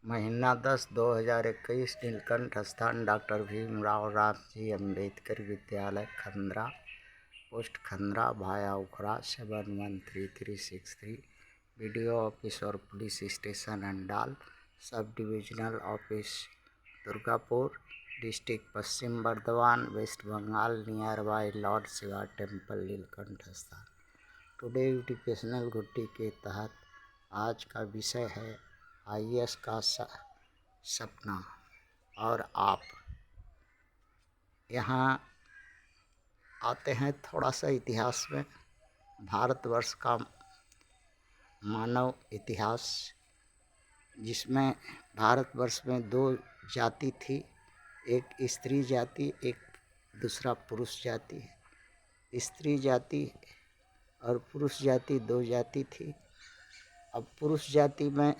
महीना 10/2021 नीलकंठ स्थान doctor Bhimrao Ramji Ambedkar Vidyalaya Khandra, post Khandra, भाया उखड़ा 713363, BDO ऑफिस और police station Andal, sub divisional office Durgapur, district Paschim Bardhaman, West Bengal, near by Lord Shiva temple Neelkanth स्थान। टुडे एजुकेशनल गुड्डी के तहत आज का विषय है IAS का सपना। और आप यहाँ आते हैं थोड़ा सा इतिहास में। भारतवर्ष का मानव इतिहास, जिसमें भारतवर्ष में दो जाति थी, एक स्त्री जाति, एक दूसरा पुरुष जाति। स्त्री जाति और पुरुष जाति दो जाति थी। अब पुरुष जाति में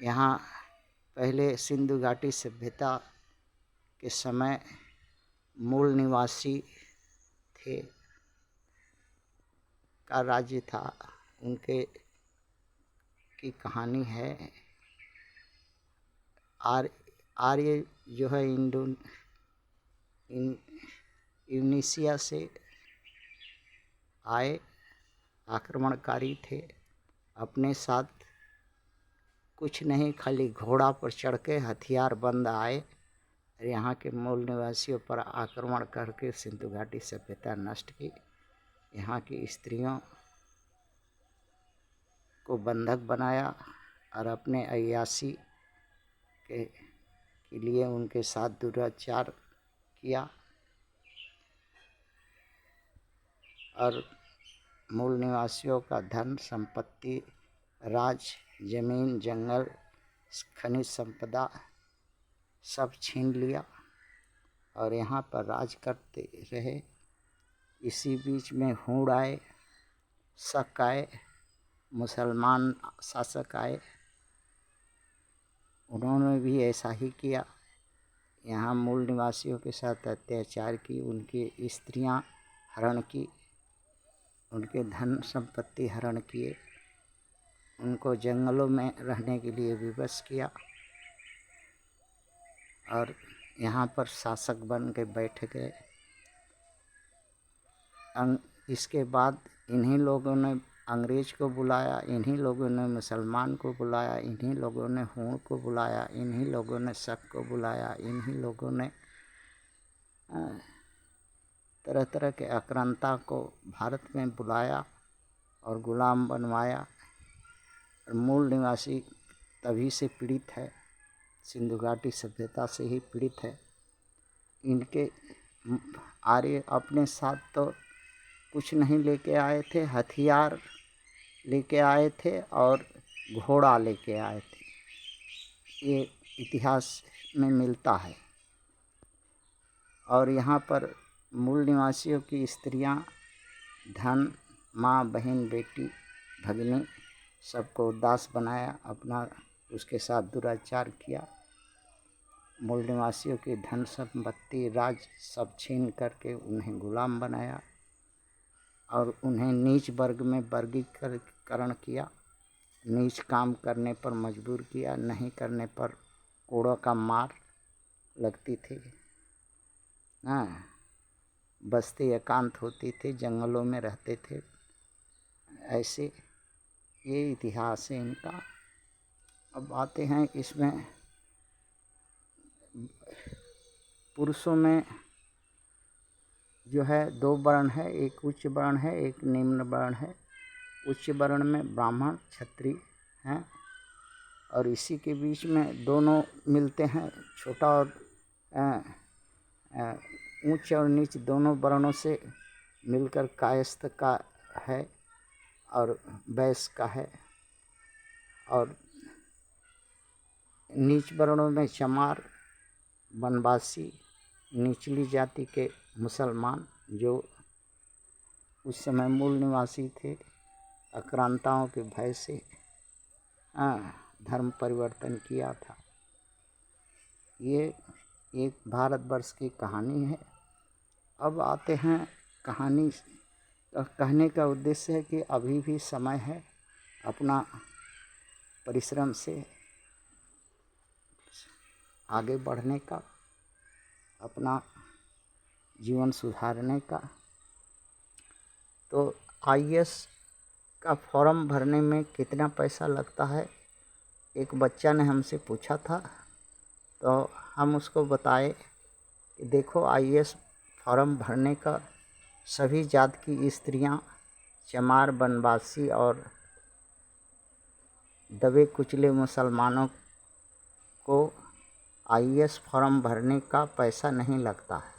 यहाँ पहले सिंधु घाटी सभ्यता के समय मूल निवासी थे का राज्य था। उनके की कहानी है। आर्य जो है यूरेशिया से आए, आक्रमणकारी थे। अपने साथ कुछ नहीं, खाली घोड़ा पर चढ़ के हथियार बंद आए और यहाँ के मूल निवासियों पर आक्रमण करके सिंधु घाटी सभ्यता नष्ट की। यहाँ की स्त्रियों को बंधक बनाया और अपने अय्याशी के लिए उनके साथ दुराचार किया और मूल निवासियों का धन संपत्ति, राज, जमीन, जंगल, खनिज संपदा सब छीन लिया और यहाँ पर राज करते रहे। इसी बीच में हूण आए, शक आए, मुसलमान शासक आए, उन्होंने भी ऐसा ही किया। यहाँ मूल निवासियों के साथ अत्याचार की, उनकी स्त्रियां हरण की, उनके धन संपत्ति हरण किए, उनको जंगलों में रहने के लिए विवश किया और यहाँ पर शासक बन के बैठ गए। इसके बाद इन्हीं लोगों ने अंग्रेज को बुलाया, इन्हीं लोगों ने मुसलमान को बुलाया, इन्हीं लोगों ने हूण को बुलाया, इन्हीं लोगों ने शक को बुलाया, इन्हीं लोगों ने तरह तरह के आक्रांता को भारत में बुलाया और गुलाम बनवाया। और मूल निवासी तभी से पीड़ित है, सिंधु घाटी सभ्यता से ही पीड़ित है। इनके आर्य अपने साथ तो कुछ नहीं लेके आए थे, हथियार लेके आए थे और घोड़ा लेके आए थे। ये इतिहास में मिलता है। और यहाँ पर मूल निवासियों की स्त्रियां, धन, माँ, बहन, बेटी, भगिनी सबको उदास बनाया, अपना उसके साथ दुराचार किया। मूल निवासियों की धन संपत्ति, राज सब छीन करके उन्हें गुलाम बनाया और उन्हें नीच वर्ग में वर्गीकरण किया। नीच काम करने पर मजबूर किया, नहीं करने पर कोड़ों का मार लगती थी। बस्ती एकांत होती थी, जंगलों में रहते थे। ऐसे ये इतिहास है इनका। अब आते हैं इसमें पुरुषों में जो है दो वर्ण है, एक उच्च वर्ण है, एक निम्न वर्ण है। उच्च वर्ण में ब्राह्मण, क्षत्रिय हैं और इसी के बीच में दोनों मिलते हैं। छोटा और ऊंच और नीच दोनों वर्णों से मिलकर कायस्थ का है और वैश्य का है। और नीच वर्णों में चमार, वनवासी, निचली जाति के मुसलमान जो उस समय मूल निवासी थे, आक्रांताओं के भय से धर्म परिवर्तन किया था। ये एक भारतवर्ष की कहानी है। अब आते हैं कहानी कहने का उद्देश्य है कि अभी भी समय है अपना परिश्रम से आगे बढ़ने का, अपना जीवन सुधारने का। तो आईएएस का फॉर्म भरने में कितना पैसा लगता है, एक बच्चा ने हमसे पूछा था, तो हम उसको बताए कि देखो आईएएस फॉर्म भरने का सभी जात की स्त्रियां, चमार, बनवासी और दबे कुचले मुसलमानों को आईएएस फॉर्म भरने का पैसा नहीं लगता है,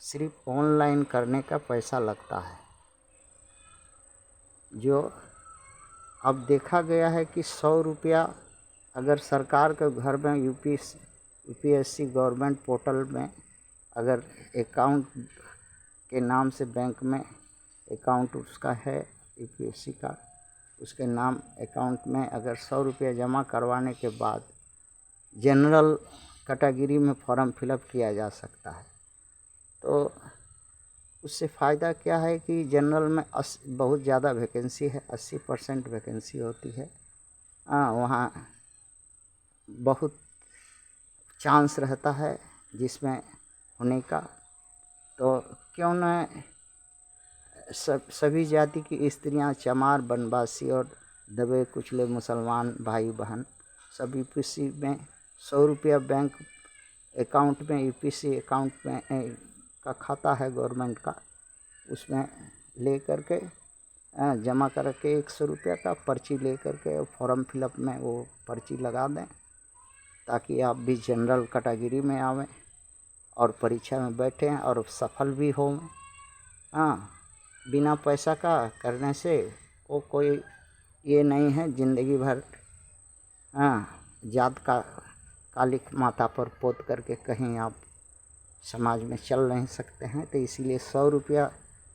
सिर्फ ऑनलाइन करने का पैसा लगता है। जो अब देखा गया है कि 100 रुपया अगर सरकार के घर में यूपीएससी गवर्नमेंट पोर्टल में अगर अकाउंट के नाम से बैंक में अकाउंट उसका है यूपीएससी का, उसके नाम अकाउंट में अगर 100 रुपया जमा करवाने के बाद जनरल कैटेगरी में फॉर्म फिलअप किया जा सकता है। तो उससे फ़ायदा क्या है कि जनरल में बहुत ज़्यादा वैकेंसी है, 80% वैकेंसी होती है। वहाँ बहुत चांस रहता है जिसमें होने का। तो क्यों न सभी जाति की स्त्रियां, चमार, बनवासी और दबे कुचले मुसलमान भाई बहन सब यूपीएससी में 100 रुपया बैंक अकाउंट में, यूपीएससी अकाउंट में का खाता है गवर्नमेंट का, उसमें ले करके जमा करके 100 रुपया का पर्ची ले करके फॉर्म फिलअप में वो पर्ची लगा दें, ताकि आप भी जनरल कैटेगरी में आवें और परीक्षा में बैठें और सफल भी हों। बिना पैसा का करने से वो कोई ये नहीं है ज़िंदगी भर जात का कालिक माथा पर पोत करके कहीं आप समाज में चल नहीं सकते हैं। तो इसीलिए 100 रुपया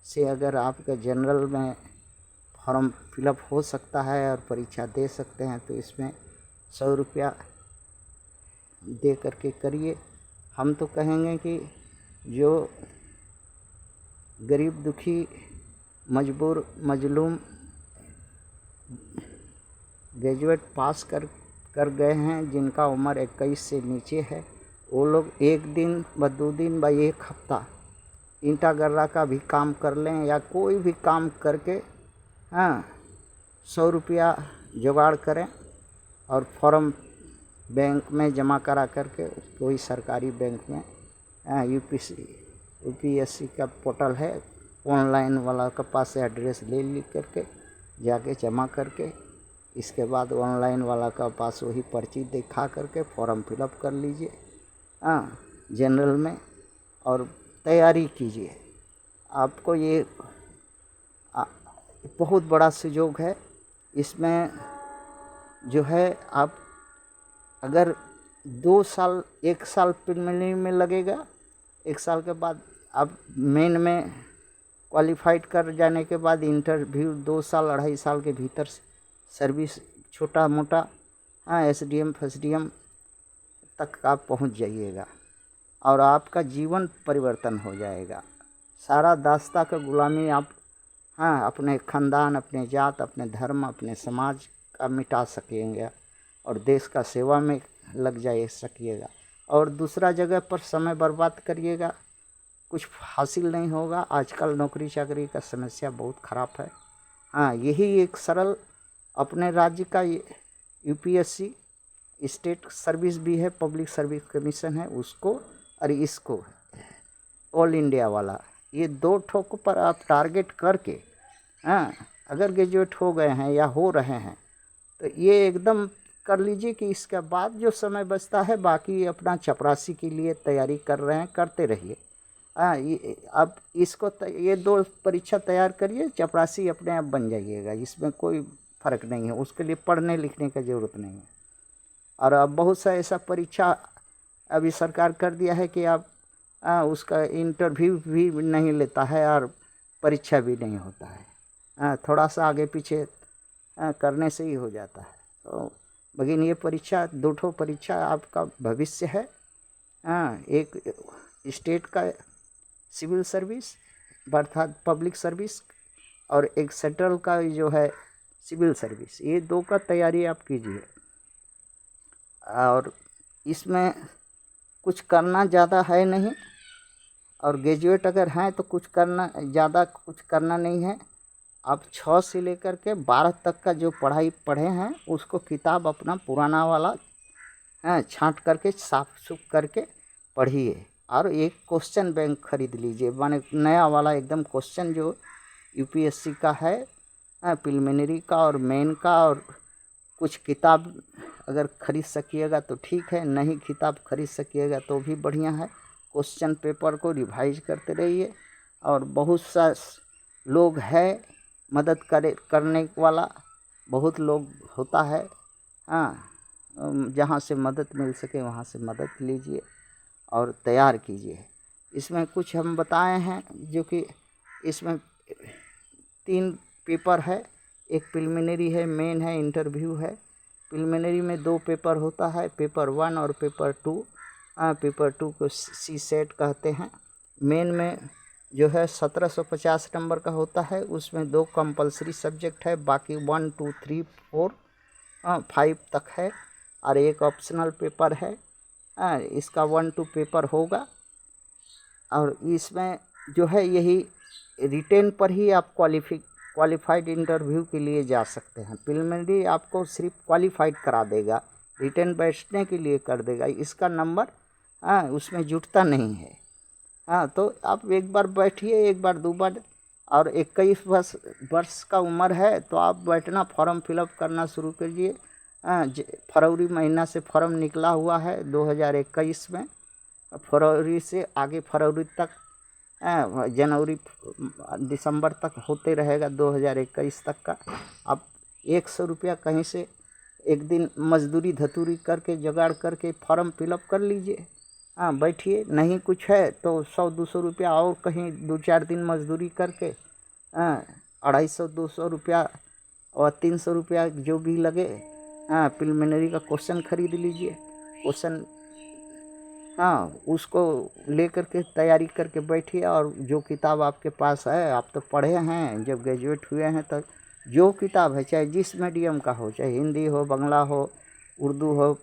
से अगर आपका जनरल में फॉर्म फिलअप हो सकता है और परीक्षा दे सकते हैं, तो इसमें 100 रुपया दे करके करिए। हम तो कहेंगे कि जो गरीब दुखी मजबूर मजलूम ग्रेजुएट पास कर गए हैं, जिनका उम्र 21 से नीचे है, वो लोग एक दिन व 2 दिन व 1 हफ्ता ईंटा गर्रा का भी काम कर लें या कोई भी काम करके 100 रुपया जुगाड़ करें और फॉर्म बैंक में जमा करा करके कोई सरकारी बैंक में यूपीएससी का पोर्टल है, ऑनलाइन वाला के पास से एड्रेस ले करके जाके जमा करके, इसके बाद ऑनलाइन वाला का पास वही पर्ची दिखा करके फॉर्म फिलअप कर लीजिए जनरल में और तैयारी कीजिए। आपको ये बहुत बड़ा सुयोग है। इसमें जो है आप अगर 2 साल 1 साल प्रीलिमिनरी में लगेगा, 1 साल के बाद आप मेन में क्वालिफाइड कर जाने के बाद इंटरव्यू 2 साल 2.5 साल के भीतर सर्विस छोटा मोटा एसडीएम फसडीएम तक आप पहुंच जाइएगा और आपका जीवन परिवर्तन हो जाएगा। सारा दास्ता का गुलामी आप अपने ख़ानदान, अपने जात, अपने धर्म, अपने समाज का मिटा सकेंगे और देश का सेवा में लग सकिएगा। और दूसरा जगह पर समय बर्बाद करिएगा, कुछ हासिल नहीं होगा। आजकल नौकरी चाकरी का समस्या बहुत ख़राब है। यही एक सरल अपने राज्य का यूपीएससी स्टेट सर्विस भी है, पब्लिक सर्विस कमीशन है, उसको और इसको ऑल इंडिया वाला, ये 2 ठोक पर आप टारगेट करके अगर ग्रेजुएट हो गए हैं या हो रहे हैं तो ये एकदम कर लीजिए कि इसके बाद जो समय बचता है बाकी अपना चपरासी के लिए तैयारी कर रहे हैं, करते रहिए। अब इसको ये 2 परीक्षा तैयार करिए, चपरासी अपने आप बन जाइएगा, इसमें कोई फ़र्क नहीं है। उसके लिए पढ़ने लिखने की ज़रूरत नहीं है। और अब बहुत सा ऐसा परीक्षा अभी सरकार कर दिया है कि आप उसका इंटरव्यू भी नहीं लेता है और परीक्षा भी नहीं होता है, थोड़ा सा आगे पीछे करने से ही हो जाता है। तो बगिन ये परीक्षा 2 ठो परीक्षा आपका भविष्य है। एक स्टेट का सिविल सर्विस अर्थात पब्लिक सर्विस और एक सेंट्रल का जो है सिविल सर्विस, ये 2 का तैयारी आप कीजिए। और इसमें कुछ करना ज़्यादा है नहीं, और ग्रेजुएट अगर हैं तो कुछ करना ज़्यादा कुछ करना नहीं है। आप 6 से लेकर के 12 तक का जो पढ़ाई पढ़े हैं उसको किताब अपना पुराना वाला छांट करके साफ सुफ करके पढ़िए, और एक क्वेश्चन बैंक खरीद लीजिए, माने नया वाला एकदम क्वेश्चन जो यूपीएससी का है, प्रिलिमिनरी का और मेन का। और कुछ किताब अगर खरीद सकिएगा तो ठीक है, नहीं किताब खरीद सकिएगा तो भी बढ़िया है। क्वेश्चन पेपर को रिवाइज करते रहिए, और बहुत सा लोग है मदद करने वाला, बहुत लोग होता है। जहाँ से मदद मिल सके वहाँ से मदद लीजिए और तैयार कीजिए। इसमें कुछ हम बताए हैं, जो कि इसमें 3 पेपर है, एक प्रिलिमिनरी है, मेन है, इंटरव्यू है। प्रिलिमिनरी में 2 पेपर होता है, पेपर 1 और पेपर 2। पेपर 2 को सी सेट कहते हैं। मेन में जो है 1750 नंबर का होता है, उसमें 2 कंपलसरी सब्जेक्ट है, बाकी 1 2 3 4 5 तक है, और एक ऑप्शनल पेपर है। इसका 1 2 पेपर होगा, और इसमें जो है यही रिटेन पर ही आप क्वालिफाइड इंटरव्यू के लिए जा सकते हैं। प्रिलिमिनरी आपको सिर्फ क्वालिफाइड करा देगा, रिटेन बैठने के लिए कर देगा, इसका नंबर उसमें जुटता नहीं है। तो आप एक बार बैठिए, एक बार 2 बार, और 21 वर्ष का उम्र है तो आप बैठना, फॉर्म फिलअप करना शुरू कीजिए। फरवरी महीना से फॉर्म निकला हुआ है 2021 में, फरवरी से आगे फरवरी तक, जनवरी दिसंबर तक होते रहेगा 2021 तक का। आप 100 रुपया कहीं से एक दिन मजदूरी धतूरी करके जुगाड़ करके फॉर्म फिलअप कर लीजिए। बैठिए, नहीं कुछ है तो 100-200 रुपया और कहीं 2-4 दिन मजदूरी करके 250-200 रुपया और 300 रुपया जो भी लगे, प्रिलिमिनरी का क्वेश्चन खरीद लीजिए। क्वेश्चन उसको लेकर के तैयारी करके बैठिए। और जो किताब आपके पास है, आप तो पढ़े हैं, जब ग्रेजुएट हुए हैं तो जो किताब है, चाहे जिस मीडियम का हो, चाहे हिंदी हो, बांग्ला हो, उर्दू हो,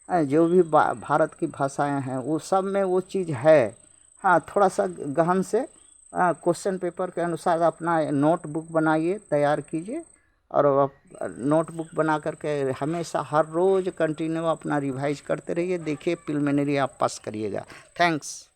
जो भी भारत की भाषाएं हैं, वो सब में वो चीज़ है। थोड़ा सा गहन से क्वेश्चन पेपर के अनुसार अपना नोटबुक बनाइए, तैयार कीजिए, और नोटबुक बना करके हमेशा हर रोज़ कंटिन्यू अपना रिवाइज करते रहिए। देखिए प्रिलिमिनरी आप पास करिएगा। थैंक्स।